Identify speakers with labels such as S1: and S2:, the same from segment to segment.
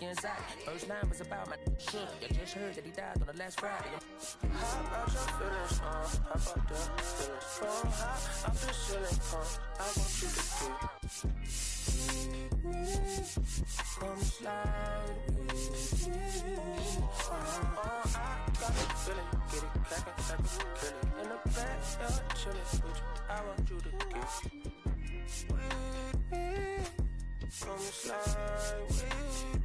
S1: inside. First line was about my shook. You just heard that he died on the last Friday. How about your feelings, how about the feelings? From high, I'm just chilling, I want you to come slide with me. I got a feeling, get it crackin', kill it. In the back, chillin' with you, I want you to get with me. Come slide with me.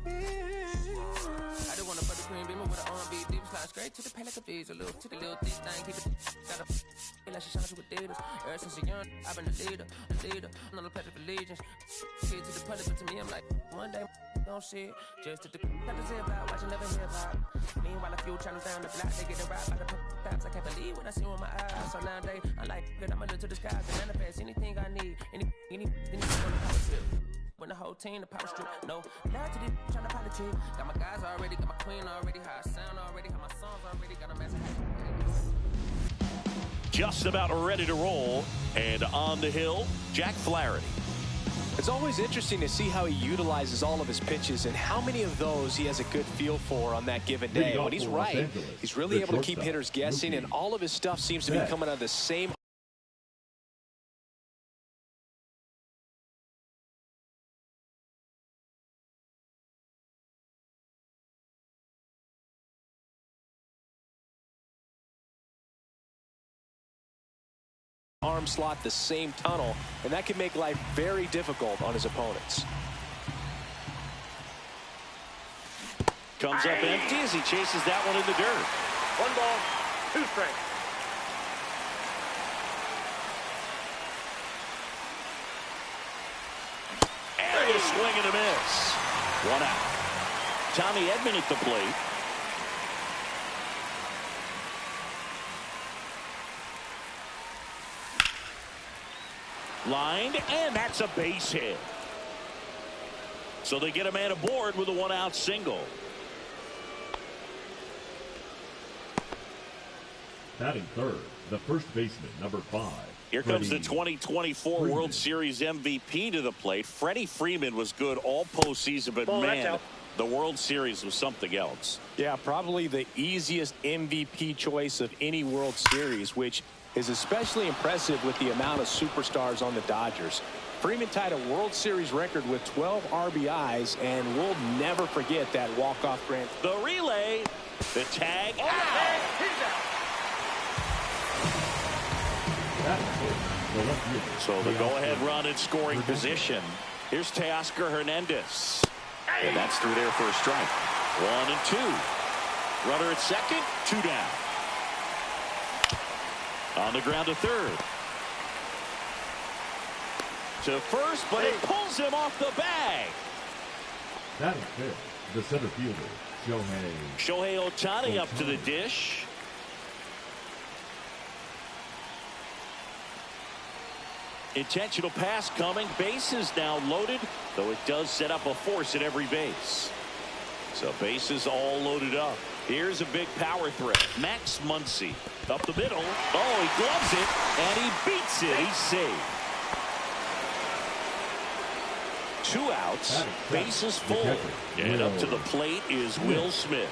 S1: I just wanna put the green beamer with an R&B deep slide straight to the pen like a visa. Little to the little thick thing, keep it. Gotta feel like she shines with Adidas. Ever since a young, I've been a leader. I'm on the pledge of allegiance. Kid to the public, but to me, I'm like, one day, don't see it. Just to the got to say about watching never hip hop. Meanwhile, a few channels down the block, they get robbed by the cops. I can't believe what I see with my eyes. So nowadays, I'm like, good, I'ma look to the skies and manifest anything I need. Anything on the power trip. When the whole team, the power strip. No, now to the trying to politic. Got my guys already, got my queen already, how I sound already, how my songs already, got a massive.
S2: Just about ready to roll, and on the hill, Jack Flaherty.
S3: It's always interesting to see how he utilizes all of his pitches and how many of those he has a good feel for on that given day. When he's right, he's really able to keep hitters guessing, and all of his stuff seems to be coming out of the same arm slot, the same tunnel, and that can make life very difficult on his opponents.
S2: Comes up empty as he chases that one in the dirt.
S4: 1 ball, 2 strikes.
S2: And a swing and a miss. 1 out. Tommy Edman at the plate. Lined, and that's a base hit. So they get a man aboard with a 1-out single.
S5: Batting third, the first baseman, number 5.
S2: Here comes the 2024 World Series MVP to the plate. Freddie Freeman was good all postseason, but man, the World Series was something else.
S3: Yeah, probably the easiest MVP choice of any World Series, which is especially impressive with the amount of superstars on the Dodgers. Freeman tied a World Series record with 12 RBIs, and we'll never forget that walk-off grand.
S2: The relay, the tag, So the go-ahead run in scoring position. Here's Teoscar Hernandez. And that's through there for a strike. 1 and 2. Runner at second, 2 down. On the ground to third. To first, but it pulls him off the bag.
S5: Batting fifth, the center fielder,
S2: Shohei Ohtani up to the dish. Intentional pass coming. Bases now loaded, though it does set up a force at every base. So bases all loaded up. Here's a big power threat. Max Muncy up the middle. Oh, he gloves it, and he beats it. He's safe. 2 outs. Bases full. And up to the plate is Will Smith.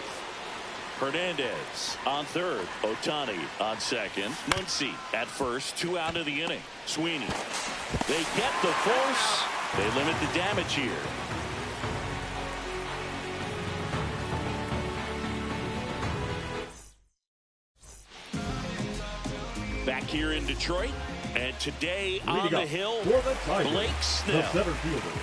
S2: Hernandez on third. Ohtani on second. Muncy at first. 2 out of the inning. Sweeney. They get the force. They limit the damage here. Back here in Detroit, and today on the hill, Blake Snell.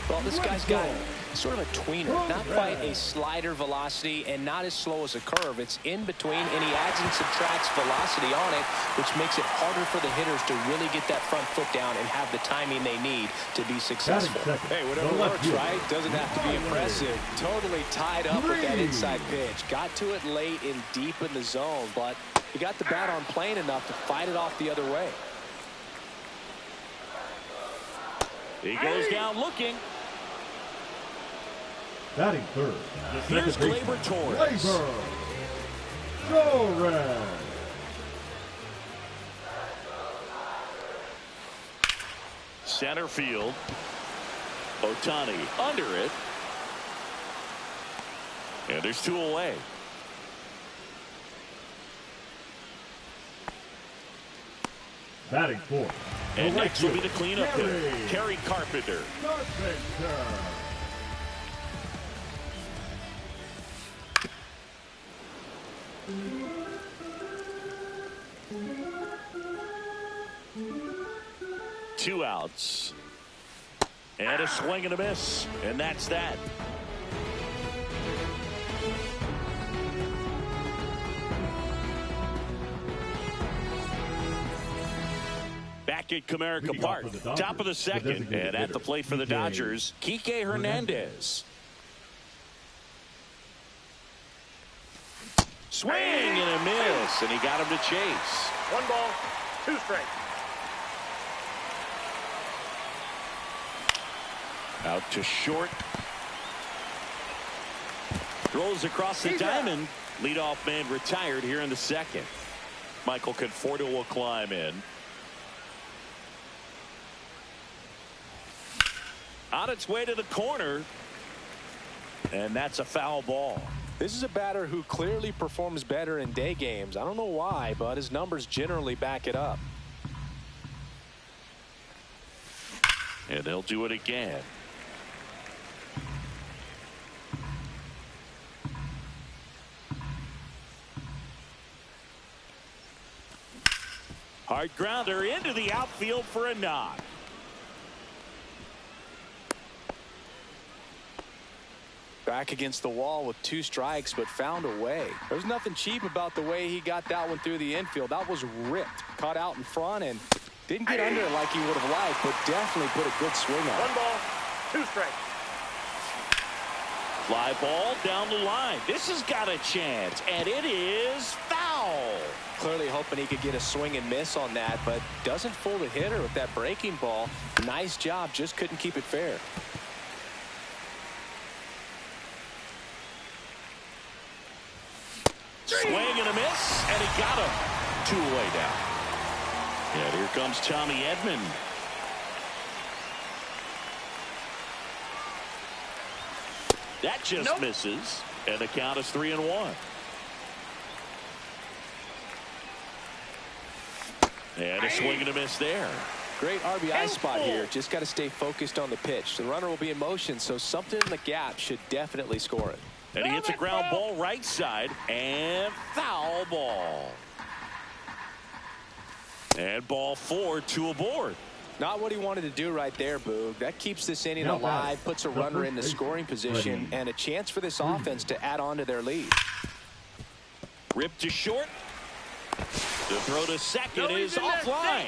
S3: Well, this guy's got sort of a tweener, not quite a slider velocity and not as slow as a curve. It's in between, and he adds and subtracts velocity on it, which makes it harder for the hitters to really get that front foot down and have the timing they need to be successful. Hey, whatever works, right? Doesn't have to be impressive. Totally tied up with that inside pitch. Got to it late and deep in the zone, but he got the bat on plane enough to fight it off the other way.
S2: He goes down looking.
S5: Batting third.
S2: Here's Gleyber Torres. Center field. Ohtani under it. And there's 2 away.
S5: Batting fourth.
S2: And next will be the cleanup hitter, Kerry Carpenter.
S5: Carpenter.
S2: Two outs. And a swing and a miss. And that's that. Back at Comerica Park, top of the second, and at the plate for the Dodgers, Kike Hernandez. Swing and a miss, and he got him to chase.
S4: 1 ball, 2 strikes.
S2: Out to short. Throws across the diamond. Leadoff man retired here in the second. Michael Conforto will climb in. On its way to the corner. And that's a foul ball.
S3: This is a batter who clearly performs better in day games. I don't know why, but his numbers generally back it up.
S2: And they'll do it again. Hard grounder into the outfield for a knock.
S3: Back against the wall with 2 strikes, but found a way. There's nothing cheap about the way he got that one through the infield. That was ripped, caught out in front, and didn't get under it like he would have liked, but definitely put a good swing on it.
S4: 1 ball, 2 strikes.
S2: Fly ball down the line. This has got a chance, and it is foul.
S3: Clearly hoping he could get a swing and miss on that, but doesn't fool the hitter with that breaking ball. Nice job, just couldn't keep it fair.
S2: Swing and a miss, and he got him. 2 away now. And here comes Tommy Edman. That just misses, and the count is 3-1. And a swing and a miss there.
S3: Great RBI spot here. Just got to stay focused on the pitch. The runner will be in motion, so something in the gap should definitely score it.
S2: And he hits a ground ball right side, and foul ball. And ball 4, 2 aboard.
S3: Not what he wanted to do right there, Boog. That keeps this inning alive, puts a runner in the scoring position, and a chance for this offense to add on to their lead.
S2: Ripped to short. The throw to second is offline.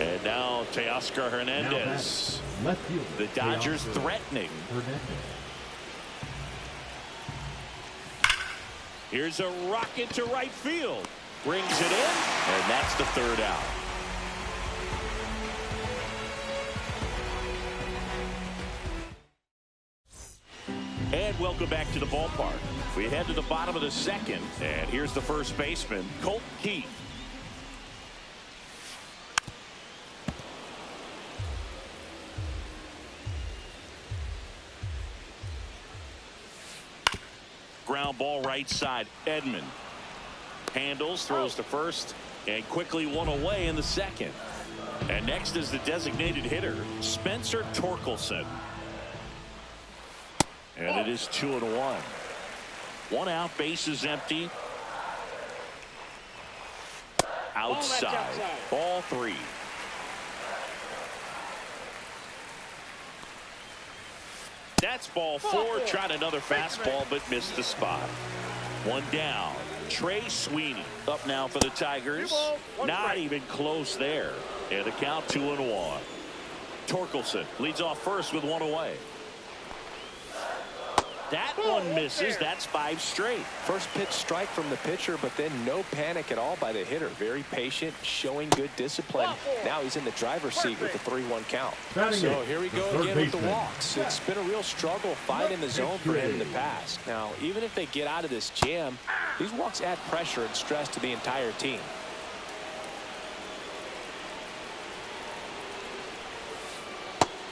S2: And now Teoscar Hernandez.
S5: Left fielder.
S2: The Dodgers threatening. Here's a rocket to right field. Brings it in, and that's the 3rd out. And welcome back to the ballpark. We head to the bottom of the second, and here's the first baseman, Colt Keith. Ground ball right side. Edman handles, throws to first, and quickly 1 away in the second. And next is the designated hitter, Spencer Torkelson. And it is 2-1. 1 out, bases empty. Outside. Ball 3. That's ball 4. Tried another fastball, but missed the spot. 1 down. Trey Sweeney up now for the Tigers. Not even close there. And the count 2-1. Torkelson leads off first with 1 away. That one misses. That's 5 straight.
S3: First pitch strike from the pitcher, but then no panic at all by the hitter. Very patient, showing good discipline. Now he's in the driver's seat with the 3-1 count. So here we go again with the walks. It's been a real struggle finding the zone for him in the past. Now, even if they get out of this jam, these walks add pressure and stress to the entire team.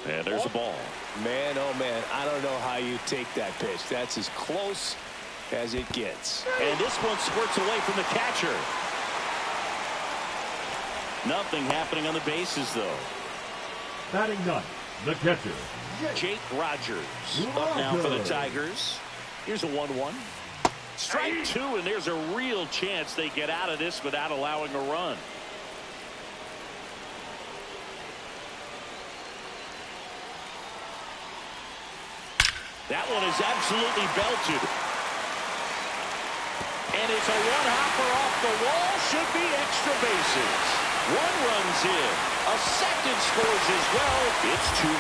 S2: And there's a ball.
S3: Man, oh man, I don't know how you take that pitch. That's as close as it gets.
S2: And this one squirts away from the catcher. Nothing happening on the bases, though.
S5: Batting ninth, the catcher,
S2: Jake Rogers up now for the Tigers. Here's a 1-1. Strike two, and there's a real chance they get out of this without allowing a run. That one is absolutely belted. And it's a one-hopper off the wall. Should be extra bases. One runs in. A second scores as well. It's 2-1.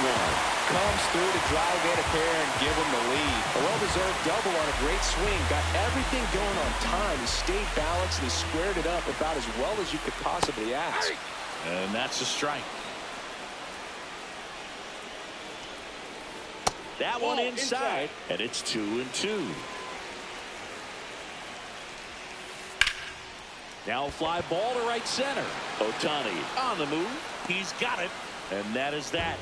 S3: Comes through to drive in a pair and give him the lead. A well-deserved double on a great swing. Got everything going on time. He stayed balanced and he squared it up about as well as you could possibly ask.
S2: And that's a strike. That one inside. And it's 2-2. Now a fly ball to right center. Ohtani on the move. He's got it. And that is that.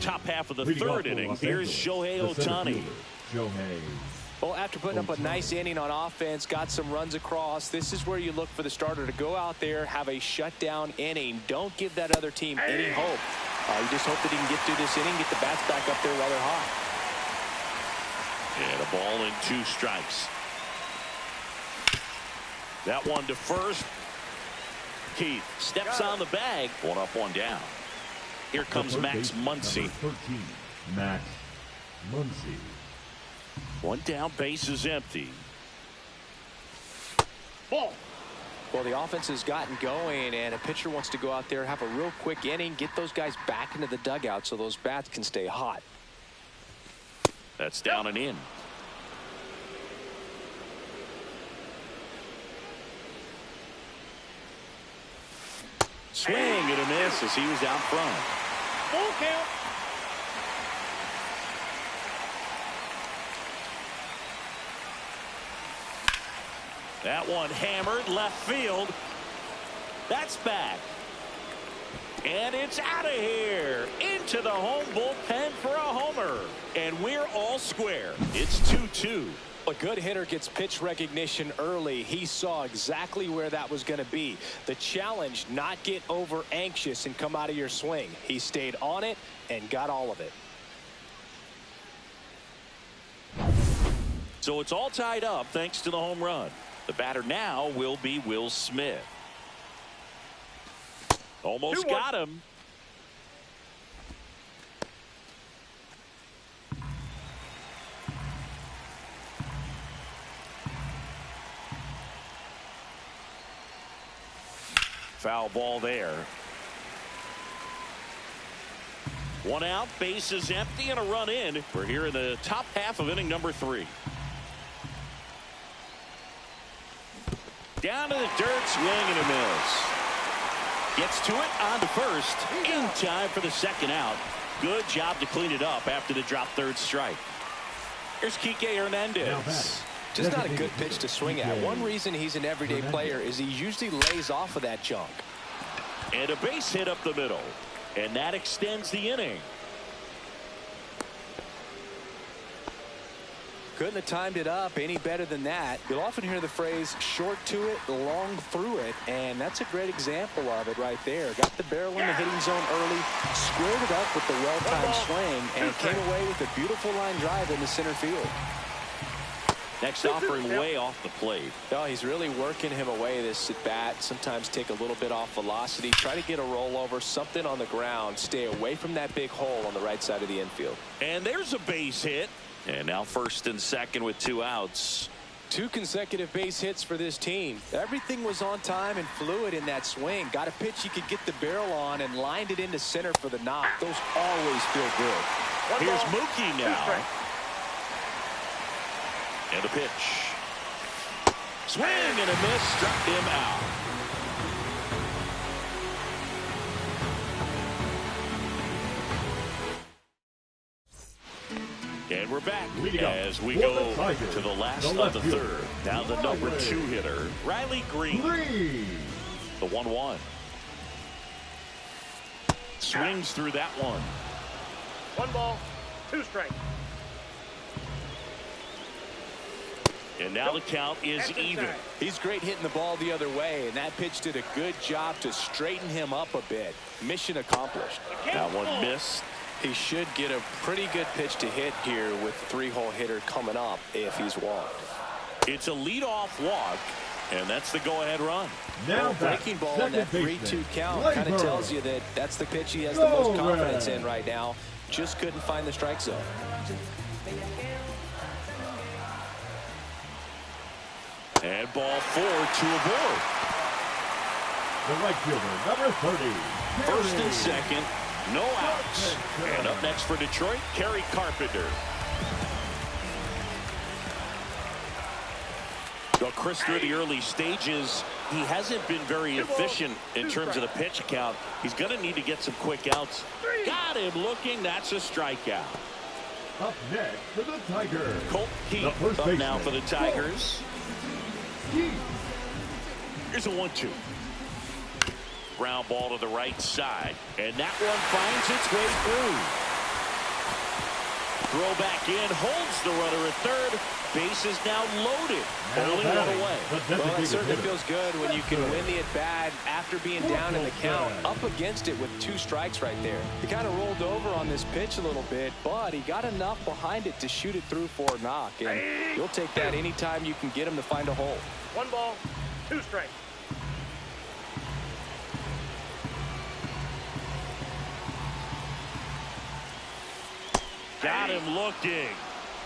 S2: Top half of the third inning. Here's Shohei Ohtani.
S3: Well, after putting up a nice inning on offense, got some runs across, this is where you look for the starter to go out there, have a shutdown inning. Don't give that other team any hope. You just hope that he can get through this inning, get the bats back up there while they're hot.
S2: And a ball and 2 strikes. That one to first. Keith steps on the bag. 1 up, 1 down. Here comes Max Muncy.
S5: 13, Max Muncy.
S2: 1 down, base is empty.
S3: Ball. Well, the offense has gotten going, and a pitcher wants to go out there, have a real quick inning, get those guys back into the dugout so those bats can stay hot.
S2: That's down and in. Swing and a miss as he was out front.
S4: Full count.
S2: That one hammered left field. That's back. And it's out of here. Into the home bullpen for a homer. And we're all square. It's 2-2.
S3: A good hitter gets pitch recognition early. He saw exactly where that was going to be. The challenge, not get over anxious and come out of your swing. He stayed on it and got all of it.
S2: So it's all tied up thanks to the home run. The batter now will be Will Smith. Almost got him. Foul ball there. 1 out, base is empty, and a run in. We're here in the top half of inning number 3. Down to the dirt, swing and a miss. Gets to it on to first. In time for the second out. Good job to clean it up after the drop third strike. Here's Kike Hernandez.
S3: Just not a good pitch to swing at. One reason he's an everyday player is he usually lays off of that junk.
S2: And a base hit up the middle. And that extends the inning.
S3: Couldn't have timed it up any better than that. You'll often hear the phrase short to it, long through it, and that's a great example of it right there. Got the barrel in the hitting zone early, squared it up with the well-timed swing, and came away with a beautiful line drive in the center field.
S2: Next offering way off the plate.
S3: Oh, he's really working him away this at bat. Sometimes take a little bit off velocity, try to get a rollover, something on the ground, stay away from that big hole on the right side of the infield.
S2: And there's a base hit. And now first and second with 2 outs.
S3: 2 consecutive base hits for this team. Everything was on time and fluid in that swing. Got a pitch you could get the barrel on and lined it into center for the knock. Those always feel good.
S2: Here's Mookie now. And a pitch. Swing and a miss, struck him out. And we're we're back
S5: Leading up
S2: as we
S5: for
S2: go
S5: the Tigers,
S2: to the last
S5: the
S2: of
S5: left
S2: the
S5: fielder,
S2: third. Now the number 2 hitter, Riley Green. The 1-1. Swings through that one.
S4: 1 ball, 2 strikes.
S2: And now the count is even.
S3: He's great hitting the ball the other way, and that pitch did a good job to straighten him up a bit. Mission accomplished.
S2: That one missed.
S3: He should get a pretty good pitch to hit here with 3-hole hitter coming up if he's walked.
S2: It's a leadoff walk, and that's the go-ahead run.
S5: Now
S3: breaking ball in that 3-2 count kind of tells you that that's the pitch he has the most confidence in right now. Just couldn't find the strike zone.
S2: And ball 4, 2 aboard.
S5: The right fielder, number 30.
S2: First and second, no outs. And up next for Detroit, Kerry Carpenter. Well, Chris, through the early stages, he hasn't been very efficient in terms of the pitch count. He's going to need to get some quick outs. Got him looking. That's a strikeout.
S5: Up next for the Tigers,
S2: Colt Keith up now for the Tigers. Here's a 1-2. Ground ball to the right side. And that one finds its way through. Throw back in. Holds the runner at third. Base is now loaded. Only one away.
S3: Well, that certainly feels good when you can win the at-bat after being down in the count. Up against it with 2 strikes right there. He kind of rolled over on this pitch a little bit, but he got enough behind it to shoot it through for a knock. And you'll take that anytime you can get him to find a hole.
S4: 1 ball, 2 strikes.
S2: Got him looking.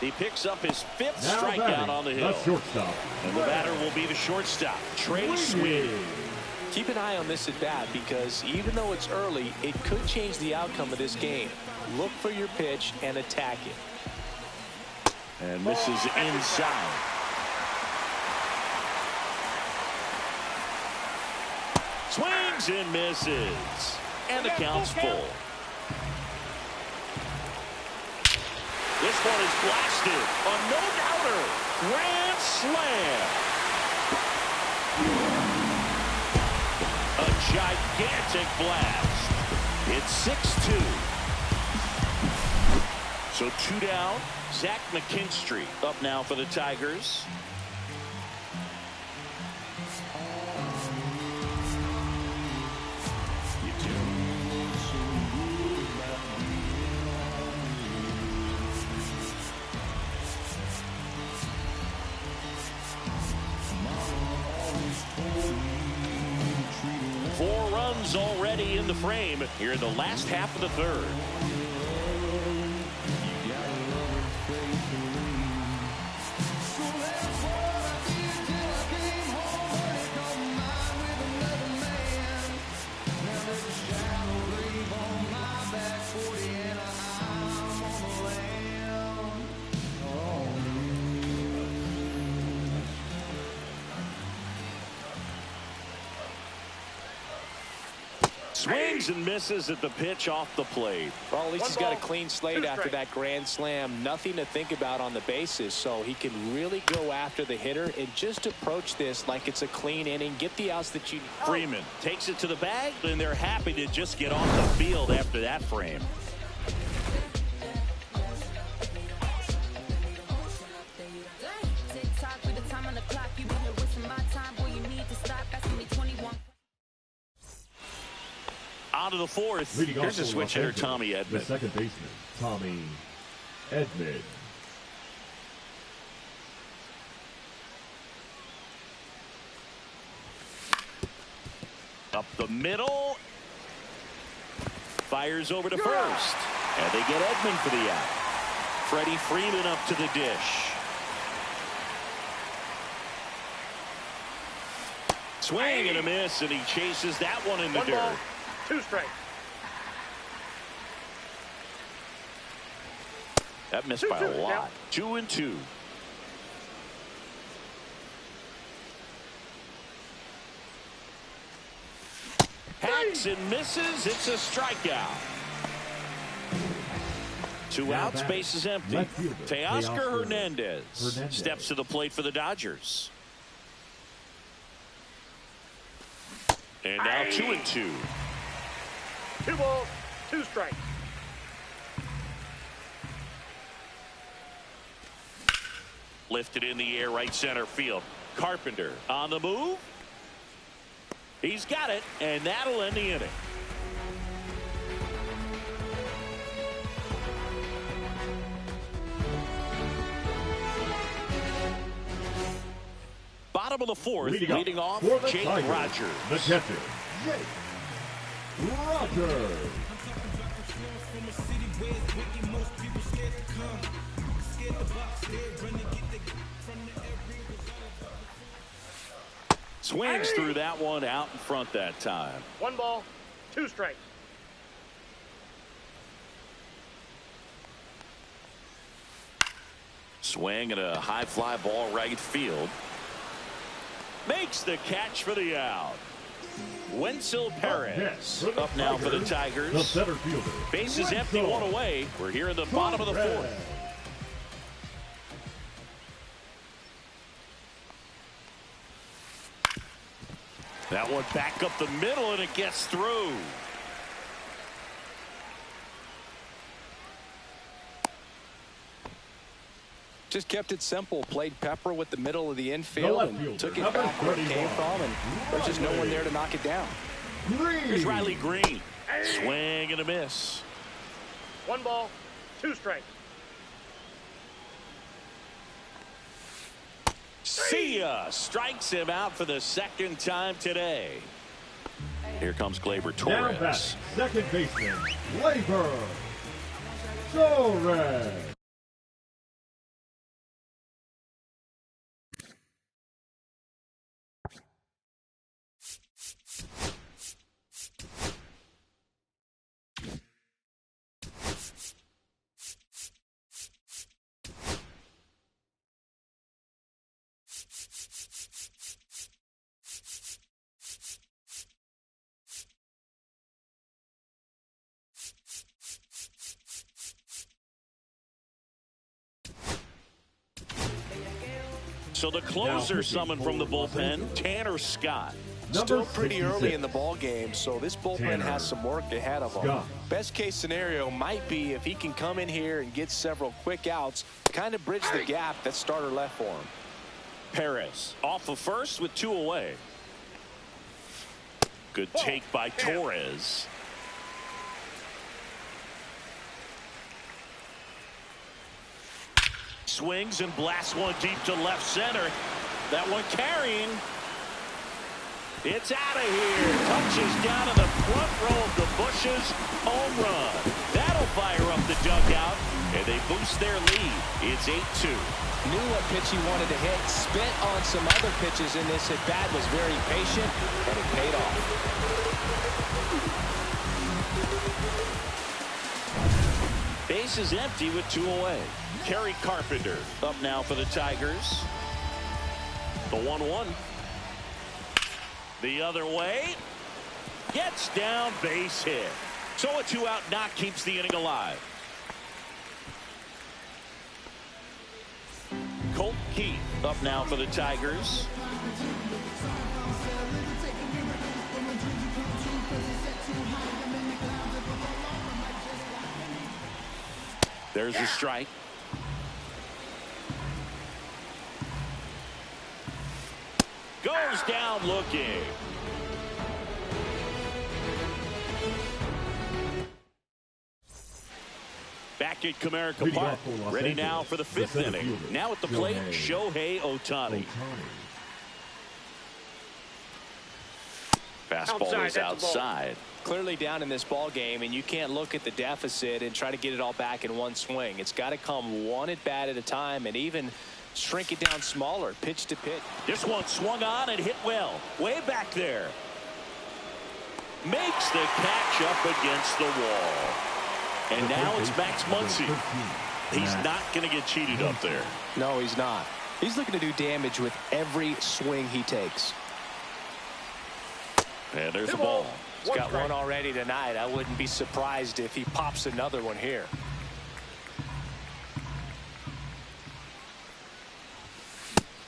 S2: He picks up his 5th strikeout on the hill.
S5: Shortstop.
S2: And the batter will be the shortstop, Trey Sweeney.
S3: Keep an eye on this at bat because even though it's early, it could change the outcome of this game. Look for your pitch and attack it.
S2: And misses inside. Swings and misses. And the count's full. This one is blasted. A no-doubter. Grand slam. A gigantic blast. It's 6-2. So 2 down. Zach McKinstry up now for the Tigers. Already in the frame here in the last half of the third. Swings and misses at the pitch off the plate.
S3: Well, at least he's got a clean slate after that grand slam. Nothing to think about on the bases, so he can really go after the hitter and just approach this like it's a clean inning. Get the outs that you need.
S2: Freeman takes it to the bag, and they're happy to just get off the field after that frame. On to the 4th. Here's a switch hitter, Tommy Edman.
S5: The second baseman, Tommy Edman.
S2: Up the middle. Fires over to first. And they get Edman for the out. Freddie Freeman up to the dish. Swing and a miss, and he chases that one in the dirt.
S4: 1 ball, 2 strikes.
S2: That missed by a lot. 2-2. Hacks and misses. It's a strikeout. Two outs, base is empty. Teoscar Hernandez steps to the plate for the Dodgers. And now 2-2.
S4: 2 balls, 2 strikes.
S2: Lifted in the air, right center field. Carpenter on the move. He's got it, and that'll end the inning. Bottom of the fourth, leading off Jake Rogers.
S5: The catcher, Jake Rogers.
S2: Swings through that one out in front that time.
S4: 1 ball, 2 strikes.
S2: Swing and a high fly ball right field. Makes the catch for the out. Wenzel Perez up now for the Tigers.
S5: The center fielder.
S2: Base is empty, 1 away. We're here in the bottom of the fourth. That one back up the middle, and it gets through.
S3: Just kept it simple. Played Pepper with the middle of the infield and took it back where it came from, and there's just no one there to knock it down.
S2: Here's Riley Green. Swing and a miss.
S4: 1 ball, 2 strikes.
S2: See ya. Strikes him out for the 2nd time today. Here comes Gleyber Torres.
S5: Now back, second baseman, Gleyber Torres.
S2: So the closer summoned from the bullpen, Tanner Scott.
S3: Still pretty early in the ball game, so this bullpen has some work ahead of him. Best case scenario might be if he can come in here and get several quick outs, kind of bridge the gap that starter left for him.
S2: Perez off of first with 2 away. Good take by Torres. Swings and blasts one deep to left center. That one carrying. It's out of here. Touches down in the front row of the bushes. Home run. That'll fire up the dugout, and they boost their lead. It's 8-2.
S3: Knew what pitch he wanted to hit. Spit on some other pitches in this at-bat. Was very patient, and it paid off.
S2: Base is empty with 2 away. Kerry Carpenter up now for the Tigers. The 1-1. The other way. Gets down, base hit. So a 2-out knock keeps the inning alive. Colt Keith up now for the Tigers. There's a strike. Goes down looking. Back at Comerica Park. Ready now for the 5th inning. Now at the plate, Shohei Ohtani. Fastball is outside.
S3: Clearly down in this ball game, and you can't look at the deficit and try to get it all back in one swing. It's got to come one at bat at a time, and even shrink it down smaller, pitch to pitch.
S2: This one swung on and hit well. Way back there. Makes the catch up against the wall. And now it's Max Muncy. He's not going to get cheated up there.
S3: No, he's not. He's looking to do damage with every swing he takes.
S2: And there's the ball.
S3: He's got one already tonight. I wouldn't be surprised if he pops another one here.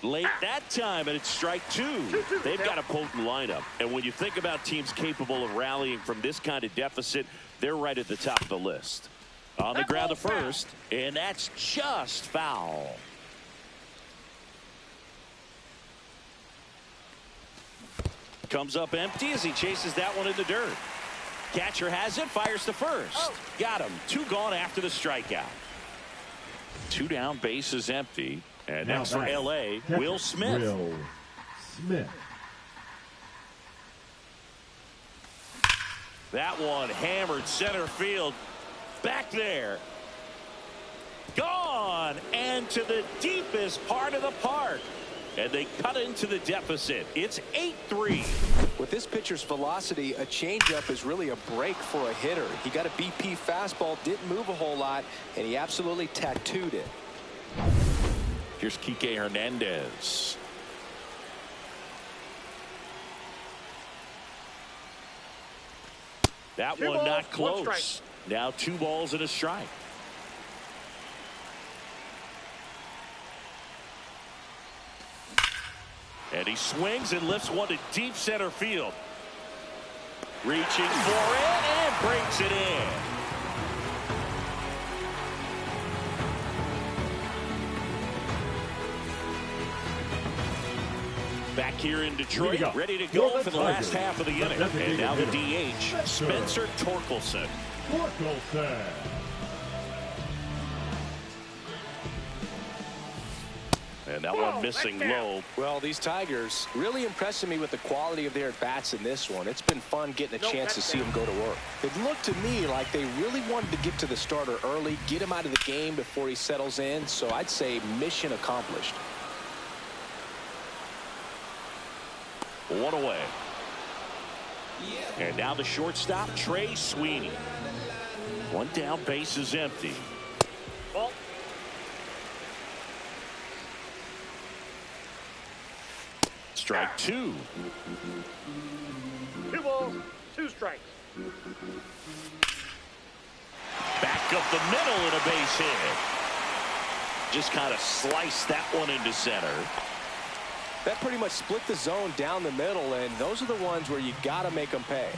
S2: Late that time, and it's strike two. They've got a potent lineup. And when you think about teams capable of rallying from this kind of deficit, they're right at the top of the list. On the ground to first, and that's just foul. Comes up empty as he chases that one in the dirt. Catcher has it, fires to first. Got him. 2 gone after the strikeout. 2 down, base is empty. And next for L.A., Will Smith.
S5: Will Smith.
S2: That one hammered center field. Back there. Gone. And to the deepest part of the park. And they cut into the deficit. It's 8-3.
S3: With this pitcher's velocity, a changeup is really a break for a hitter. He got a BP fastball, didn't move a whole lot, and he absolutely tattooed it.
S2: Here's Kike Hernandez. That one not close. Now 2 balls and a strike. And he swings and lifts one to deep center field. Reaching for it and breaks it in. Back here in Detroit, ready to go for the last half of the inning. And now the DH, Spencer Torkelson. And that one missing low.
S3: Well, these Tigers really impressing me with the quality of their at-bats in this one. It's been fun getting a chance to see them go to work. It looked to me like they really wanted to get to the starter early, get him out of the game before he settles in. So I'd say mission accomplished.
S2: 1 away. And now the shortstop, Trey Sweeney. 1 down, base is empty.
S4: Ball.
S2: Strike 2.
S4: 2 balls, 2 strikes.
S2: Back up the middle and a base hit. Just kind of sliced that one into center.
S3: That pretty much split the zone down the middle, and those are the ones where you got to make them pay.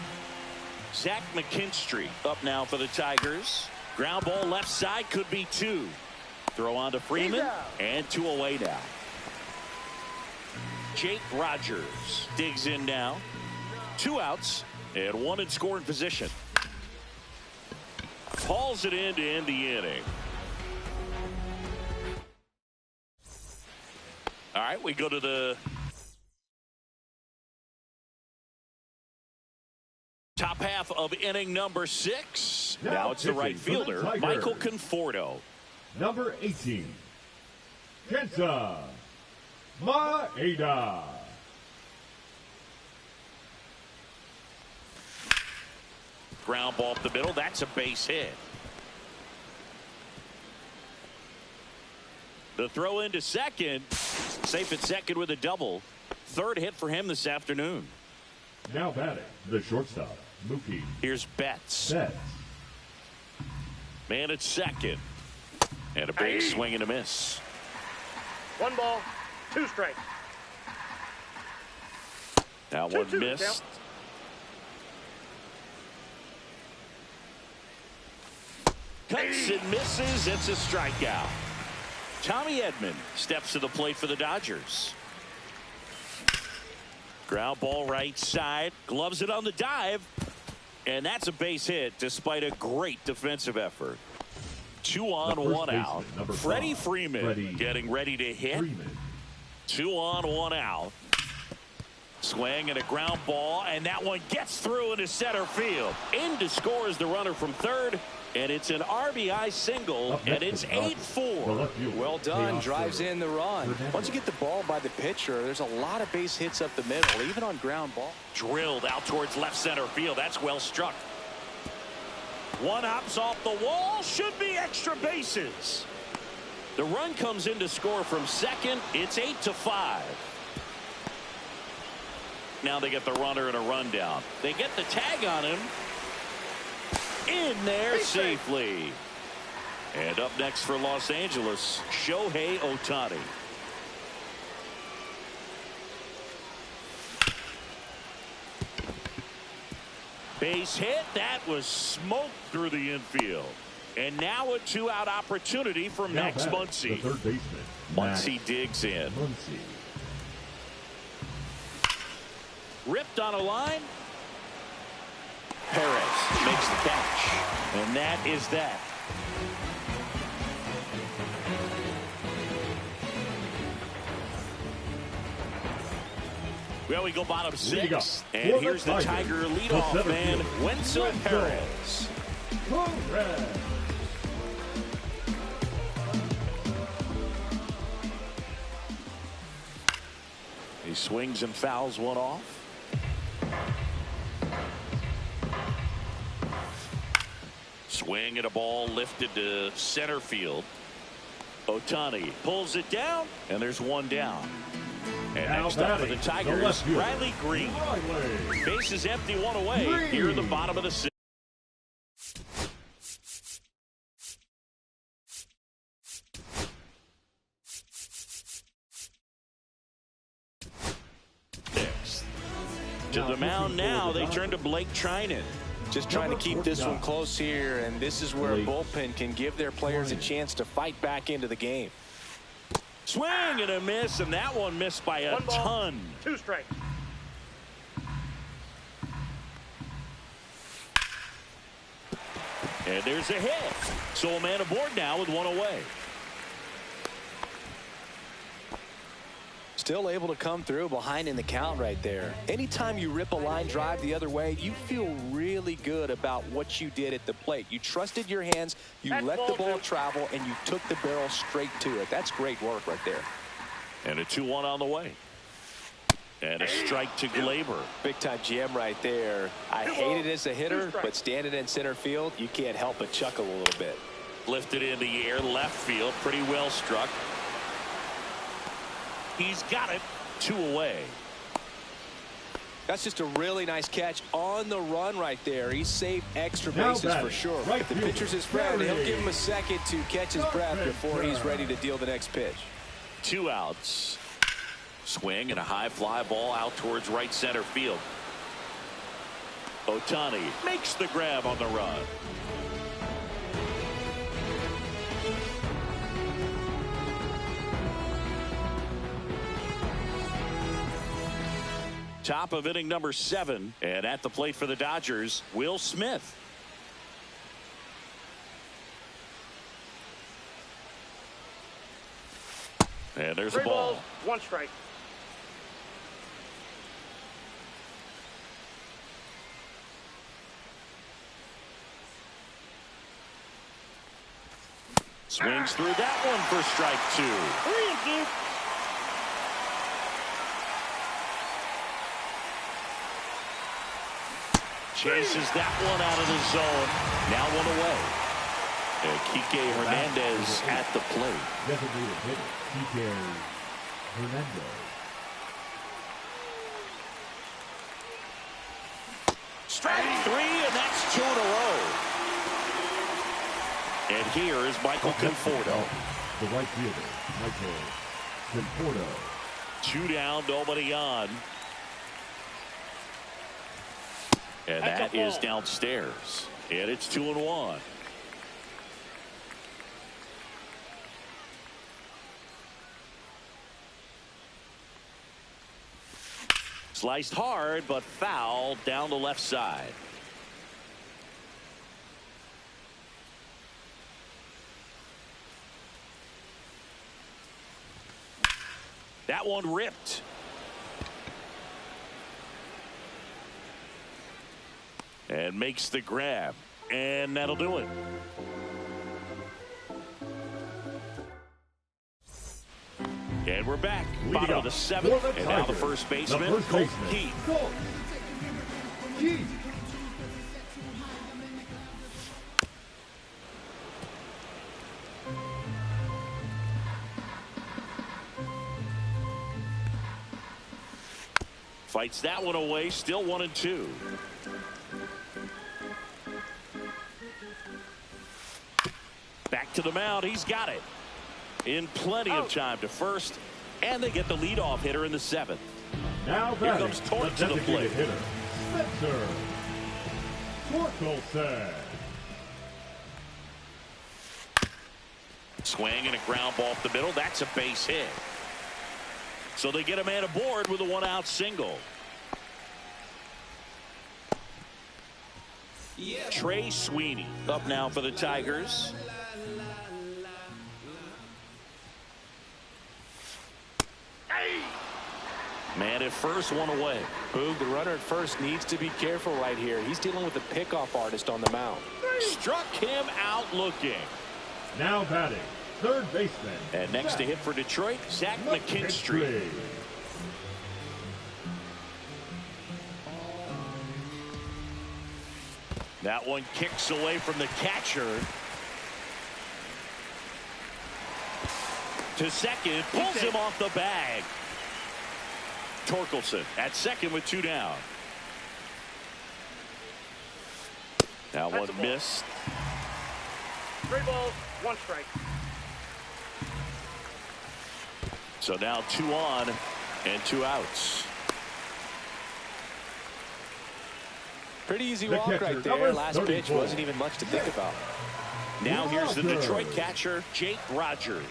S2: Zach McKinstry up now for the Tigers. Ground ball left side, could be 2. Throw on to Freeman, and 2 away now. Jake Rogers digs in now. 2 outs and 1 in scoring position. Hauls it in to end the inning. All right, we go to the top half of inning number 6. Now it's the right fielder, Michael Conforto.
S5: Number 18, Kenta Maeda.
S2: Ground ball up the middle. That's a base hit. The throw into second. Safe at second with a double. 3rd hit for him this afternoon.
S5: Now batting, the shortstop, Mookie
S2: Here's Betts.
S5: Betts.
S2: Man at second. And a big swing and a miss.
S4: 1 ball, 2 strikes.
S2: Now one missed. Cuts and misses. It's a strikeout. Tommy Edman steps to the plate for the Dodgers. Ground ball right side. Gloves it on the dive. And that's a base hit despite a great defensive effort. 2 on, 1 out. Freddie Freeman getting ready to hit. 2 on, 1 out. Swing and a ground ball, and that one gets through into center field. In to score is the runner from 3rd, and it's an RBI single, and it's 8-4.
S3: Well done, drives in the run. Once you get the ball by the pitcher, there's a lot of base hits up the middle, even on ground ball.
S2: Drilled out towards left center field. That's well struck. 1 hops off the wall, should be extra bases. The run comes in to score from second. It's 8-5. Now they get the runner and a rundown. They get the tag on him. In there safely. And up next for Los Angeles, Shohei Ohtani. Base hit. That was smoked through the infield. And now a 2-out opportunity for Max Muncy.
S5: The third baseman.
S2: Muncy digs in.
S5: Muncy.
S2: Ripped on a line. Perez makes the catch. And that is that. Well, we go bottom 6. And here's the Tiger leadoff man, Wenzel Perez. He swings and fouls one off. Swing and a ball lifted to center field. Ohtani pulls it down, and there's one down. And next up for the Tigers, Riley Green. Base is empty, one away. Here in the bottom of the 6th. To the mound now, they turn to Blake Treinen.
S3: Just trying to keep this one close here, and this is where a bullpen can give their players a chance to fight back into the game.
S2: Swing and a miss, and that one missed by a ton.
S4: 2 strikes.
S2: And there's a hit. So a man aboard now with one away.
S3: Still able to come through behind in the count right there. Anytime you rip a line drive the other way, you feel really good about what you did at the plate. You trusted your hands, you let the ball travel, and you took the barrel straight to it. That's great work right there.
S2: And a 2-1 on the way. And a strike to Gleyber.
S3: Big time jam right there. I hate it as a hitter, but standing in center field, you can't help but chuckle a little bit.
S2: Lifted in the air, left field, pretty well struck. He's got it. 2 away.
S3: That's just a really nice catch on the run right there. He saved extra bases for sure. If the pitcher's his friend, he'll give him a second to catch his breath before he's ready to deal the next pitch.
S2: 2 outs. Swing and a high fly ball out towards right center field. Ohtani makes the grab on the run. Top of inning number 7, and at the plate for the Dodgers, Will Smith. And there's
S4: 3
S2: a ball.
S4: balls, 1 strike.
S2: Swings through that one for strike 2. Chases that one out of the zone. Now 1 away. Kike Hernandez at the plate.
S5: Designated hitter, Kike Hernandez.
S2: Strike 3, and that's 2 in a row. And here is Michael Conforto.
S5: The right fielder, Michael Conforto.
S2: 2 down, nobody on. And that is downstairs. And it's 2-1. Sliced hard, but foul down the left side. That one ripped. And makes the grab. And that'll do it. And we're back. Bottom of the 7th. And now the first baseman, Colt Keith. Fights that one away. Still 1-2. Back to the mound. He's got it. In plenty of time to first. And they get the leadoff hitter in the 7th.
S5: Now
S2: here comes Tork to the plate.
S5: Hitter, Spencer Torkelson.
S2: Swing and a ground ball up the middle. That's a base hit. So they get a man aboard with a one-out single. Trey Sweeney up now for the Tigers. Man at first, one away.
S3: Boog, the runner at first needs to be careful right here. He's dealing with a pickoff artist on the mound.
S2: Struck him out looking.
S5: Now batting, third baseman.
S2: And next to hit for Detroit, Zach McKinstry. That one kicks away from the catcher. To second, pulls him off the bag. Torkelson at second with two down. That one missed.
S4: 3 balls, 1 strike.
S2: So now 2 on and 2 outs.
S3: Pretty easy walk right there. Last pitch wasn't even much to think about.
S2: Now here's the Detroit catcher, Jake Rogers.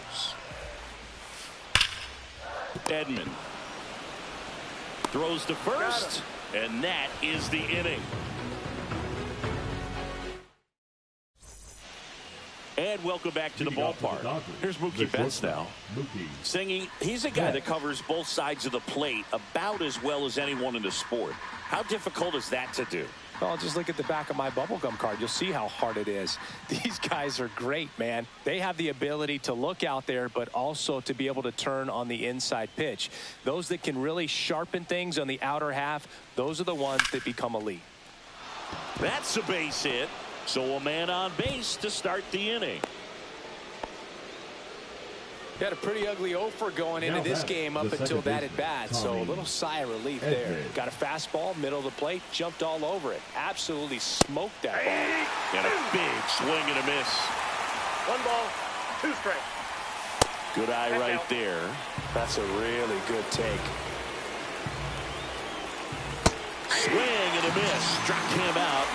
S2: Edman throws to first, and that is the inning. And welcome back to the ballpark. Here's Mookie Betts now. Singing, he's a guy that covers both sides of the plate about as well as anyone in the sport. How difficult is that to do?
S3: Well, just look at the back of my bubblegum card. You'll see how hard it is. These guys are great, man. They have the ability to look out there, but also to be able to turn on the inside pitch. Those that can really sharpen things on the outer half, those are the ones that become elite.
S2: That's a base hit. So a man on base to start the inning.
S3: Got a pretty ugly offer going into this game up until that at bat. So a little sigh of relief there. Got a fastball, middle of the plate, jumped all over it. Absolutely smoked that ball.
S2: And a big swing and a miss.
S4: 1 ball, 2 strikes.
S2: Good eye right there.
S3: That's a really good take.
S2: Swing and a miss. Struck him out.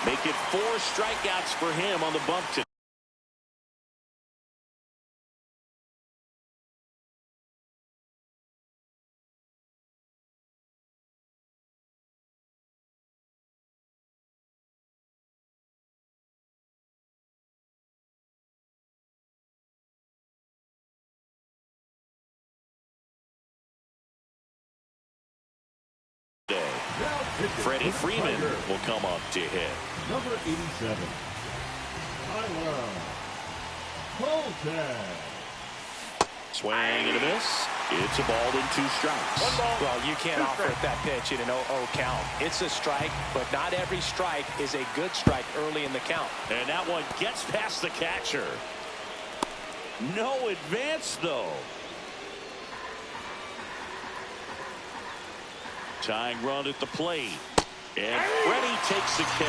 S2: Make it 4 strikeouts for him on the bump today. Freddie Freeman will come up to hit.
S5: Number 87, Tyler Colton.
S2: Swing and a miss. It's a ball and 2 strikes.
S4: 1 ball.
S3: Well, you can't offer it that pitch in an 0-0 count. It's a strike, but not every strike is a good strike early in the count.
S2: And that one gets past the catcher. No advance, though. Tying run at the plate. And Freddie takes the K.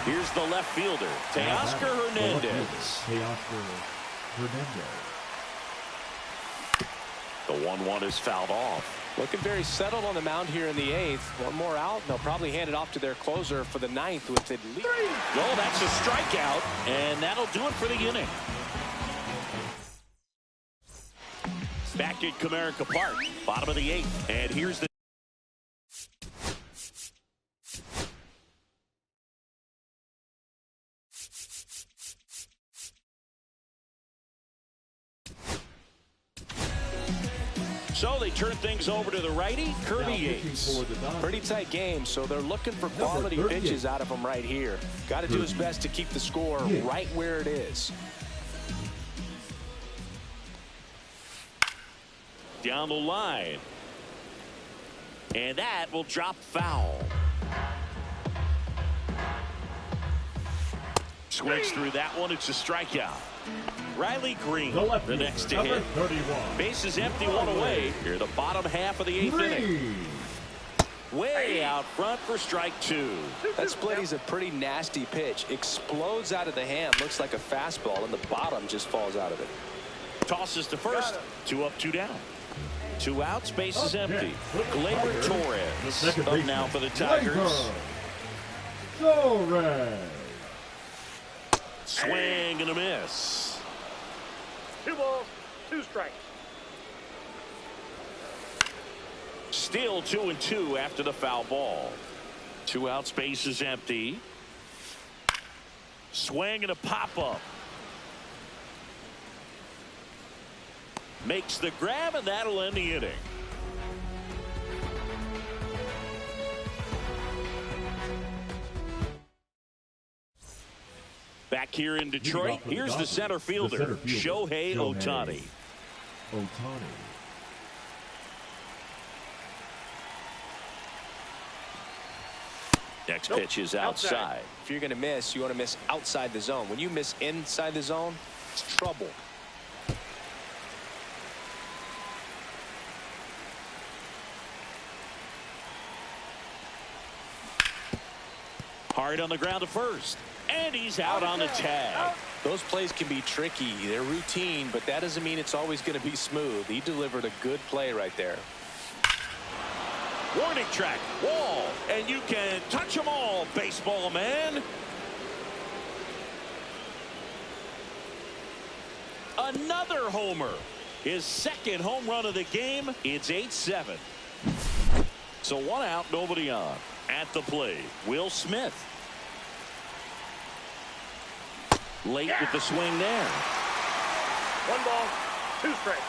S2: Here's the left fielder, Teoscar Hernandez.
S5: Teoscar Hernandez.
S2: The 1-1 is fouled off.
S3: Looking very settled on the mound here in the 8th. One more out, and they'll probably hand it off to their closer for the 9th with at least.
S2: Well, that's a strikeout, and that'll do it for the inning. Back at Comerica Park, bottom of the 8th, and here's the So they turn things over to the righty, Kirby Yates.
S3: Pretty tight game, so they're looking for quality pitches out of him right here. Got to do his best to keep the score right where it is.
S2: Down the line. And that will drop foul. Swings through that one. It's a strikeout. Riley Green, the next to hit.
S5: 31.
S2: Bases empty, 1 away. Here, the bottom half of the 8th inning. Way out front for strike 2.
S3: That splitty's a pretty nasty pitch. Explodes out of the hand. Looks like a fastball, and the bottom just falls out of it.
S2: Tosses to first. 2 up, 2 down. 2 outs, base is empty. Gleyber Torres up now for the Tigers.
S5: Torres.
S2: Swing and a miss.
S4: 2 balls, 2 strikes.
S2: Still 2-2 after the foul ball. 2 outs, base is empty. Swing and a pop-up. Makes the grab, and that'll end the inning. Back here in Detroit, here's the center fielder, Shohei Ohtani. Next pitch is outside.
S3: If you're going to miss, you want to miss outside the zone. When you miss inside the zone, it's trouble.
S2: Hard on the ground to first. And he's out on the tag.
S3: Those plays can be tricky. They're routine, but that doesn't mean it's always going to be smooth. He delivered a good play right there.
S2: Warning track, wall, and you can touch them all, baseball man. Another homer. His second home run of the game. It's 8-7. So 1 out, nobody on. At the plate, Will Smith. Late with the swing there.
S4: 1 ball, 2 strikes.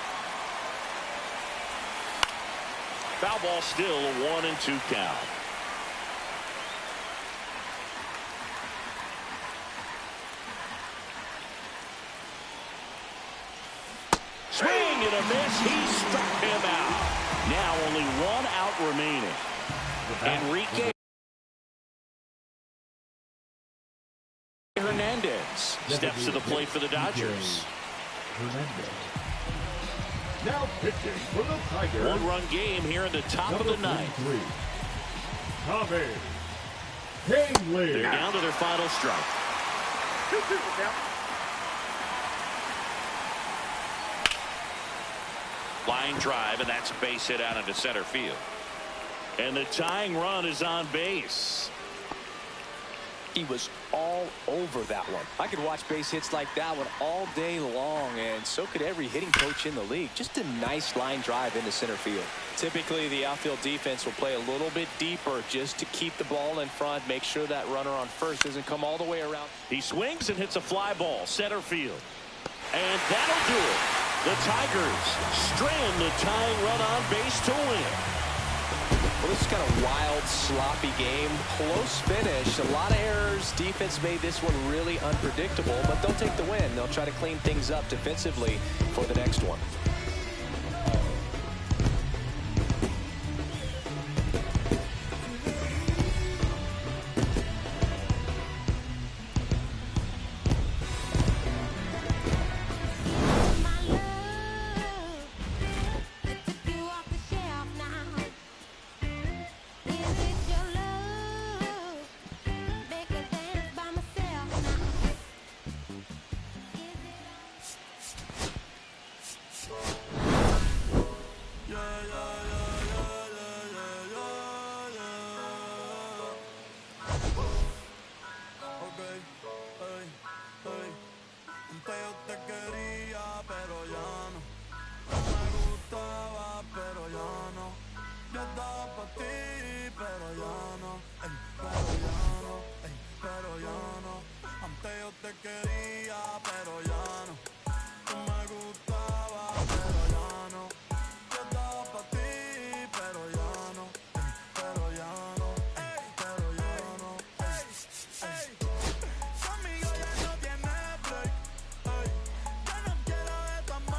S2: Foul ball, still a 1-2 count. Swing and a miss. He struck him out. Now only 1 out remaining. Enrique Hernandez steps to the plate for the Dodgers.
S5: Now pitching for the Tigers.
S2: 1-run game here in the top of the 9th.
S5: Tommy Kahnle.
S2: They're down to their final strike.
S4: 2-2 is out.
S2: Line drive, and that's a base hit out into center field. And the tying run is on base.
S3: He was all over that one. I could watch base hits like that one all day long, and so could every hitting coach in the league. Just a nice line drive into center field. Typically, the outfield defense will play a little bit deeper just to keep the ball in front, make sure that runner on first doesn't come all the way around.
S2: He swings and hits a fly ball, center field. And that'll do it. The Tigers strand the tying run on base to win.
S3: Well, this is kind of wild, sloppy game. Close finish. A lot of errors. Defense made this one really unpredictable, but they'll take the win. They'll try to clean things up defensively for the next one.
S6: Antes yo te quería, pero ya no.